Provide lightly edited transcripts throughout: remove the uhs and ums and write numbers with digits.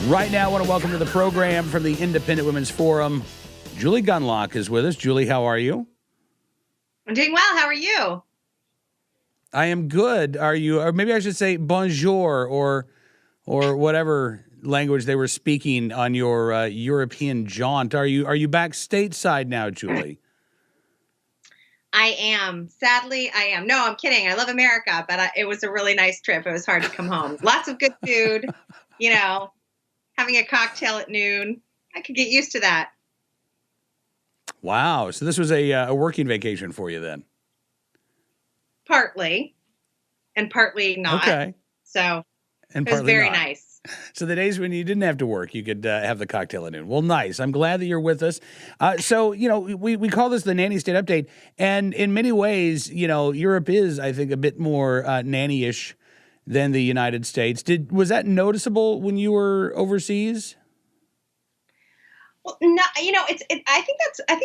Right now, I want to welcome to the program from the Independent Women's Forum, Julie Gunlock is with us. Julie, how are you? I'm doing well. How are you? I am good. Are you? Or maybe I should say bonjour or whatever language they were speaking on your European jaunt. Are you back stateside now, Julie? I am. Sadly, I am. No, I'm kidding. I love America, but it was a really nice trip. It was hard to come home. Lots of good food, having a cocktail at noon. I could get used to that. Wow. So this was a working vacation for you then? Partly, and partly not. Okay. So and it was very not. nice. So the days when you didn't have to work, you could have the cocktail at noon. Well, nice. I'm glad that you're with us. So, we call this the Nanny State Update. And in many ways, Europe is, I think, a bit more nanny-ish than the United States. Was that noticeable when you were overseas? Well, no, I think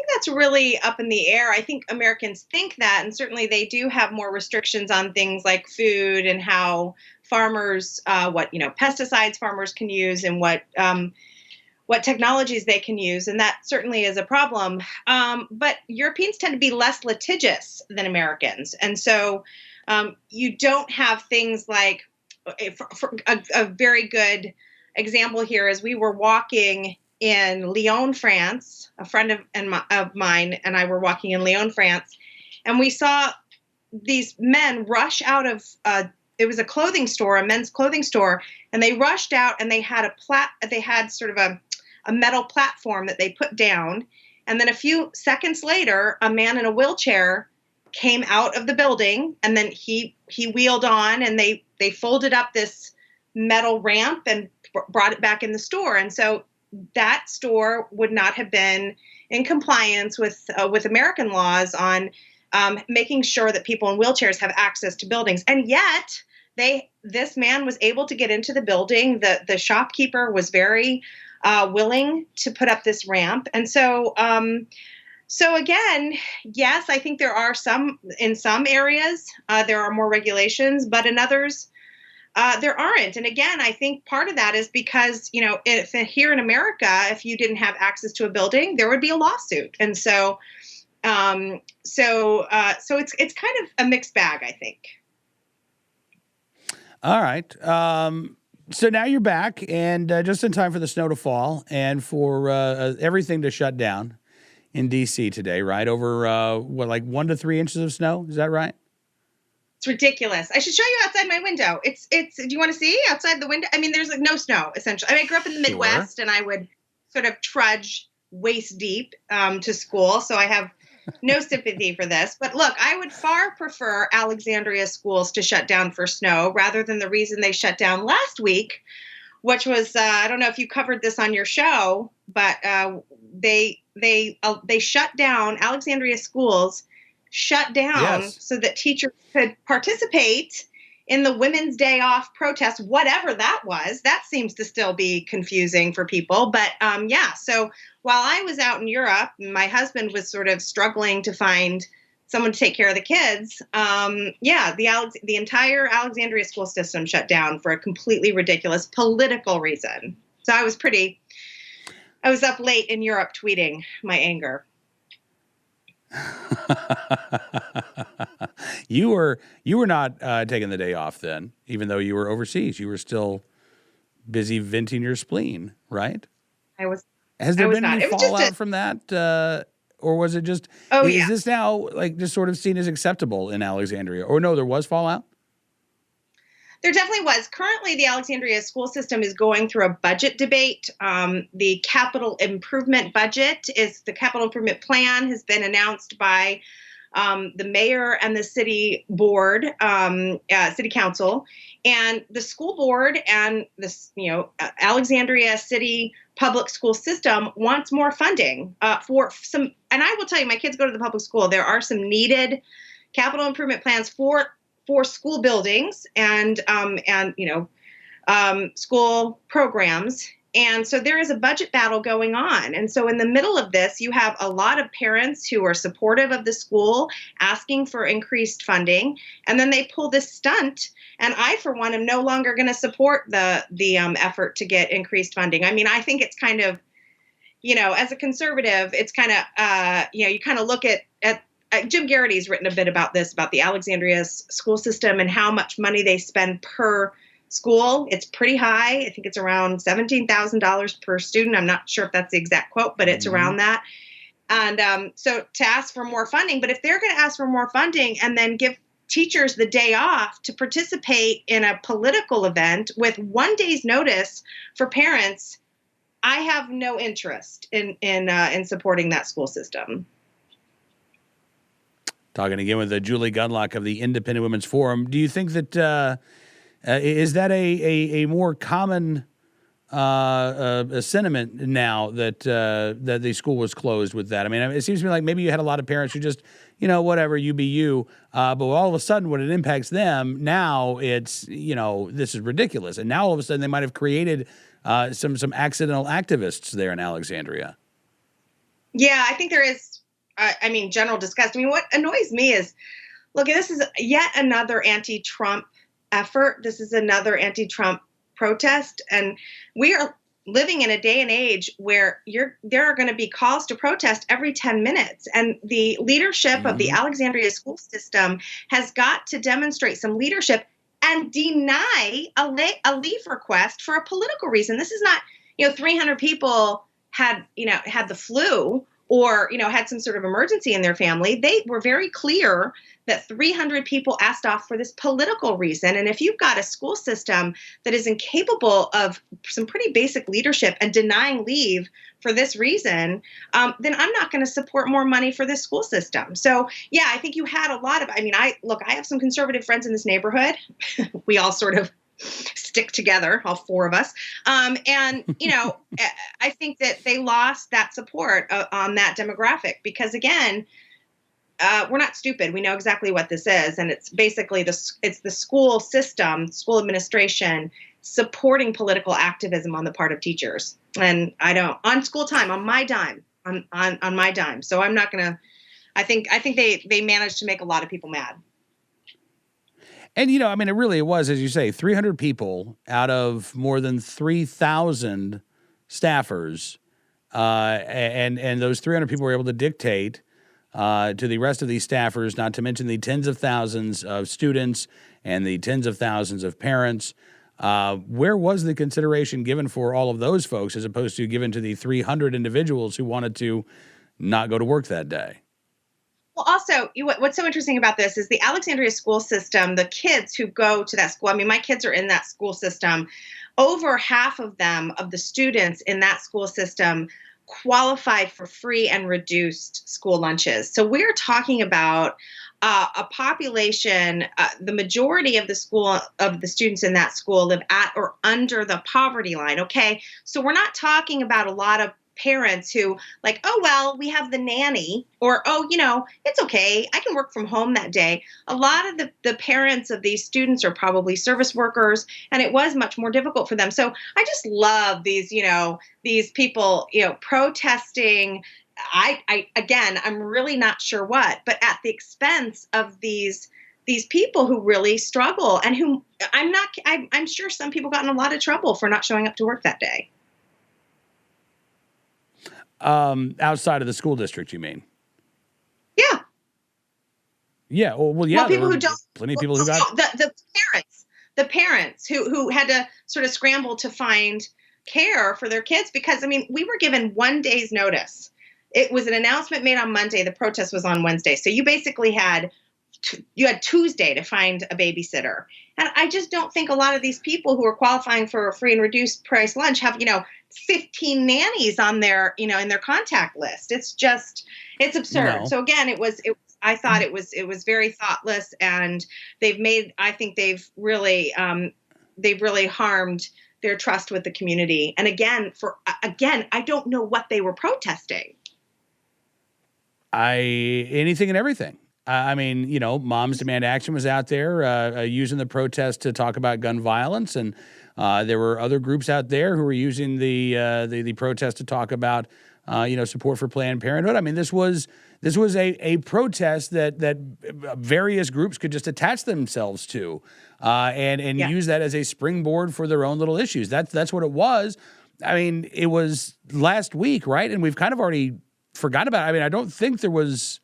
that's really up in the air. I think Americans think that, and certainly they do have more restrictions on things like food and how farmers, what pesticides farmers can use, and what technologies they can use, and that certainly is a problem. But Europeans tend to be less litigious than Americans, and so you don't have things like for a very good example here is we were walking in Lyon, France. A friend of mine and I were walking in Lyon, France, and we saw these men rush out of it was a clothing store, a men's clothing store, and they rushed out and they had sort of a metal platform that they put down, and then a few seconds later, a man in a wheelchair came out of the building, and then he wheeled on, and they folded up this metal ramp and brought it back in the store, and so that store would not have been in compliance with American laws on making sure that people in wheelchairs have access to buildings. And yet this man was able to get into the building. The shopkeeper was very willing to put up this ramp. And so again, yes, I think there are in some areas, there are more regulations, but in others, there aren't. And again, I think part of that is because, if here in America, if you didn't have access to a building, there would be a lawsuit. And so it's kind of a mixed bag, I think. All right. So now you're back, and just in time for the snow to fall and for everything to shut down in D.C. today, right? Over, 1 to 3 inches of snow? Is that right? It's ridiculous. I should show you outside my window. It's. Do you want to see outside the window? I mean, there's like no snow, essentially. I mean, I grew up in the Midwest, and I would sort of trudge waist deep to school, so I have no sympathy for this. But look, I would far prefer Alexandria Schools to shut down for snow rather than the reason they shut down last week, which was I don't know if you covered this on your show, but they shut down Alexandria Schools. Shut down so that teachers could participate in the Women's Day Off protest, whatever that was. That seems to still be confusing for people. But so while I was out in Europe, my husband was sort of struggling to find someone to take care of the kids. The entire Alexandria school system shut down for a completely ridiculous political reason. So I was up late in Europe tweeting my anger. You were not taking the day off then, even though you were overseas. You were still busy venting your spleen, right? I was. Has there been any fallout from that, or was it just? Is this now just sort of seen as acceptable in Alexandria? Or no, there was fallout? There definitely was. Currently, the Alexandria school system is going through a budget debate. The capital improvement plan has been announced by the mayor and the city board, city council, and the school board and this, Alexandria City public school system wants more funding for some. And I will tell you, my kids go to the public school. There are some needed capital improvement plans for school buildings and school programs. And so there is a budget battle going on. And so in the middle of this, you have a lot of parents who are supportive of the school, asking for increased funding, and then they pull this stunt. And I, for one, am no longer going to support the effort to get increased funding. I mean, I think it's kind of, as a conservative, it's kind of, you kind of look at Jim Garrity's written a bit about this, about the Alexandria school system and how much money they spend per school. It's pretty high. I think it's around $17,000 per student. I'm not sure if that's the exact quote, but it's around that. And so to ask for more funding, but if they're going to ask for more funding and then give teachers the day off to participate in a political event with 1 day's notice for parents, I have no interest in supporting that school system. Talking again with Julie Gunlock of the Independent Women's Forum. Do you think that is that a more common a sentiment now that the school was closed with that? I mean, it seems to me like maybe you had a lot of parents who just, whatever, you be you. But all of a sudden, when it impacts them, now it's, this is ridiculous. And now all of a sudden they might have created some accidental activists there in Alexandria. Yeah, I think there is, general disgust. I mean, what annoys me is, look, this is yet another anti-Trump effort. This is another anti-Trump protest. And we are living in a day and age where there are going to be calls to protest every 10 minutes. And the leadership of the Alexandria school system has got to demonstrate some leadership and deny a leave request for a political reason. This is not, 300 people had the flu or, had some sort of emergency in their family. They were very clear that 300 people asked off for this political reason. And if you've got a school system that is incapable of some pretty basic leadership and denying leave for this reason, then I'm not going to support more money for this school system. So, yeah, I think you had a lot of, I have some conservative friends in this neighborhood. We all sort of stick together, all four of us. And, I think that they lost that support on that demographic because, again, we're not stupid. We know exactly what this is. And it's basically it's the school system, school administration supporting political activism on the part of teachers. And on school time, on my dime, on my dime. So I'm not going to, I think they managed to make a lot of people mad. And, it was, as you say, 300 people out of more than 3,000 staffers. And those 300 people were able to dictate to the rest of these staffers, not to mention the tens of thousands of students and the tens of thousands of parents. Where was the consideration given for all of those folks as opposed to given to the 300 individuals who wanted to not go to work that day? Well, also, what's so interesting about this is the Alexandria school system, the kids who go to that school, my kids are in that school system, over half of them, of the students in that school system, qualified for free and reduced school lunches. So we're talking about a population, the majority of the students in that school live at or under the poverty line. Okay. So we're not talking about a lot of parents who like, oh, well, we have the nanny, or, oh, it's okay, I can work from home that day. A lot of the parents of these students are probably service workers, and it was much more difficult for them. So I just love these people, protesting. I'm really not sure what, but at the expense of these people who really struggle and who I'm sure some people got in a lot of trouble for not showing up to work that day. Outside of the school district, you mean? Yeah. Yeah. Well, yeah. Well, people who don't. Plenty of people who got the parents who had to sort of scramble to find care for their kids because we were given 1 day's notice. It was an announcement made on Monday. The protest was on Wednesday, so you basically had Tuesday to find a babysitter. And I just don't think a lot of these people who are qualifying for a free and reduced price lunch have 15 nannies on their in their contact list. It's absurd. No. So again, I thought it was very thoughtless, and I think they've really harmed their trust with the community. And again, I don't know what they were protesting. Anything and everything. Moms Demand Action was out there using the protest to talk about gun violence. And There were other groups out there who were using the protest to talk about support for Planned Parenthood. I mean, this was a protest that various groups could just attach themselves to, and use that as a springboard for their own little issues. That's what it was. I mean, it was last week, right? And we've kind of already forgot about it. I mean, I don't think there was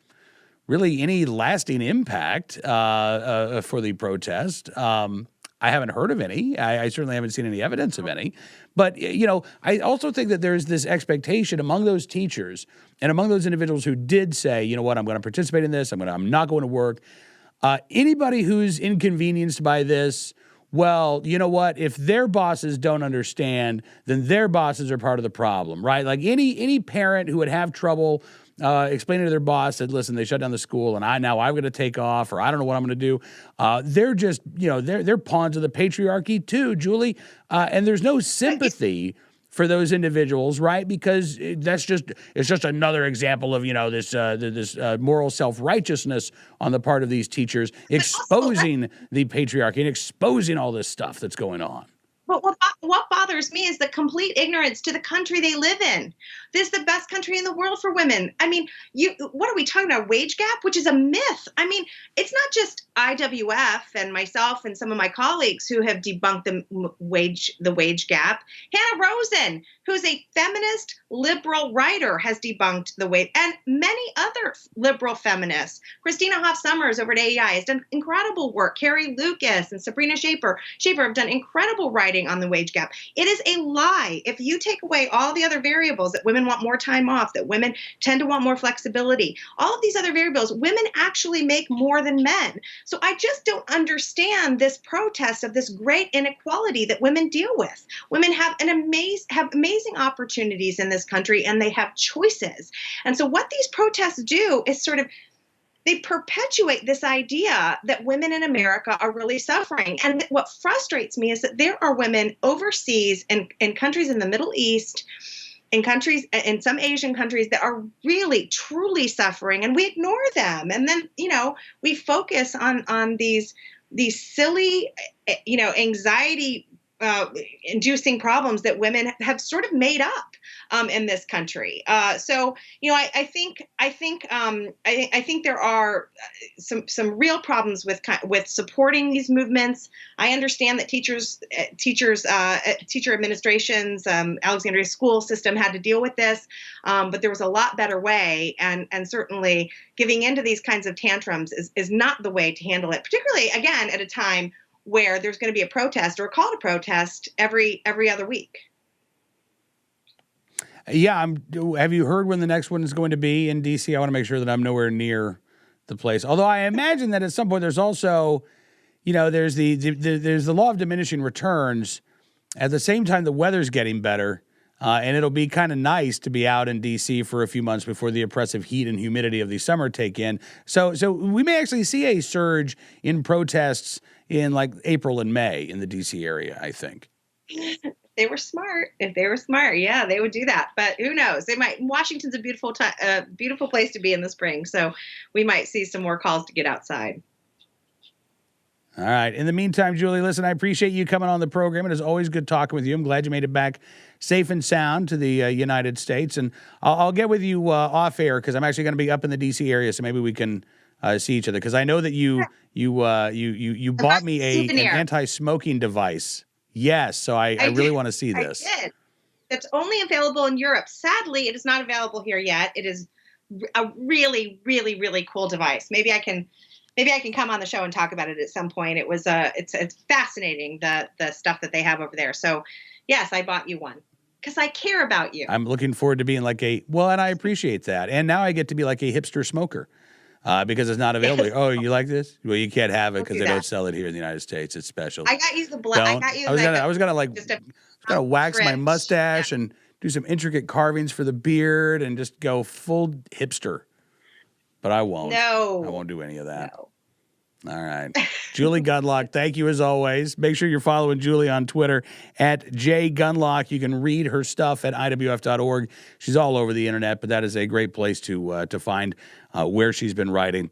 really any lasting impact for the protest. I haven't heard of any. I certainly haven't seen any evidence of any. But, I also think that there's this expectation among those teachers and among those individuals who did say, you know what, I'm going to participate in this. I'm not going to work. Anybody who's inconvenienced by this, well, you know what? If their bosses don't understand, then their bosses are part of the problem, right? Like any parent who would have trouble explaining to their boss that, listen, they shut down the school and I'm going to take off, or I don't know what I'm going to do. They're just, they're pawns of the patriarchy too, Julie. And there's no sympathy for those individuals, right? Because it's just another example of, this moral self-righteousness on the part of these teachers, exposing the patriarchy and exposing all this stuff that's going on. But what bothers me is the complete ignorance to the country they live in. This is the best country in the world for women. I mean, what are we talking about? Wage gap, which is a myth. I mean, it's not just IWF and myself and some of my colleagues who have debunked the wage gap. Hannah Rosen, who's a feminist liberal writer, has debunked the wage, and many other liberal feminists. Christina Hoff Sommers over at AEI has done incredible work. Carrie Lucas and Sabrina Shaper have done incredible writing on the wage gap. It is a lie. If you take away all the other variables, that women want more time off, that women tend to want more flexibility, all of these other variables, women actually make more than men. So I just don't understand this protest of this great inequality that women deal with. Women have amazing opportunities in this country, and they have choices. And so what these protests do is sort of, they perpetuate this idea that women in America are really suffering. And what frustrates me is that there are women overseas in countries in the Middle East, in some Asian countries, that are really, truly suffering, and we ignore them. And then, we focus on these silly, anxiety inducing problems that women have sort of made up in this country. So, I think there are some real problems with supporting these movements. I understand that teacher administrations, Alexandria school system had to deal with this, but there was a lot better way, and certainly giving into these kinds of tantrums is not the way to handle it, particularly, again, at a time where there's going to be a protest or a call to protest every other week. Yeah. Have you heard when the next one is going to be in D.C.? I want to make sure that I'm nowhere near the place. Although I imagine that at some point there's also, there's the law of diminishing returns. At the same time, the weather's getting better, and it'll be kind of nice to be out in D.C. for a few months before the oppressive heat and humidity of the summer take in. So we may actually see a surge in protests in like April and May in the D.C. area, I think. If they were smart, yeah, they would do that. But who knows? They might. Washington's a beautiful place to be in the spring, so we might see some more calls to get outside. All right. In the meantime, Julie, listen, I appreciate you coming on the program. It is always good talking with you. I'm glad you made it back safe and sound to the United States. And I'll get with you off air, because I'm actually going to be up in the D.C. area, so maybe we can see each other. Because I know that you bought me an anti-smoking device. Yes, so I really want to see this. I did. It's only available in Europe. Sadly, it is not available here yet. It is a really, really, really cool device. Maybe I can come on the show and talk about it at some point. It was it's fascinating, the stuff that they have over there. So yes, I bought you one because I care about you. I'm looking forward to being and I appreciate that. And now I get to be like a hipster smoker. Because it's not available. Oh, you like this? Well, you can't have it because they don't sell it here in the United States. It's special. I got you the black. I was gonna wax my mustache and do some intricate carvings for the beard and just go full hipster. But I won't. No, I won't do any of that. No. All right. Julie Gunlock, thank you as always. Make sure you're following Julie on Twitter at jgunlock. You can read her stuff at iwf.org. She's all over the internet, but that is a great place to find where she's been writing.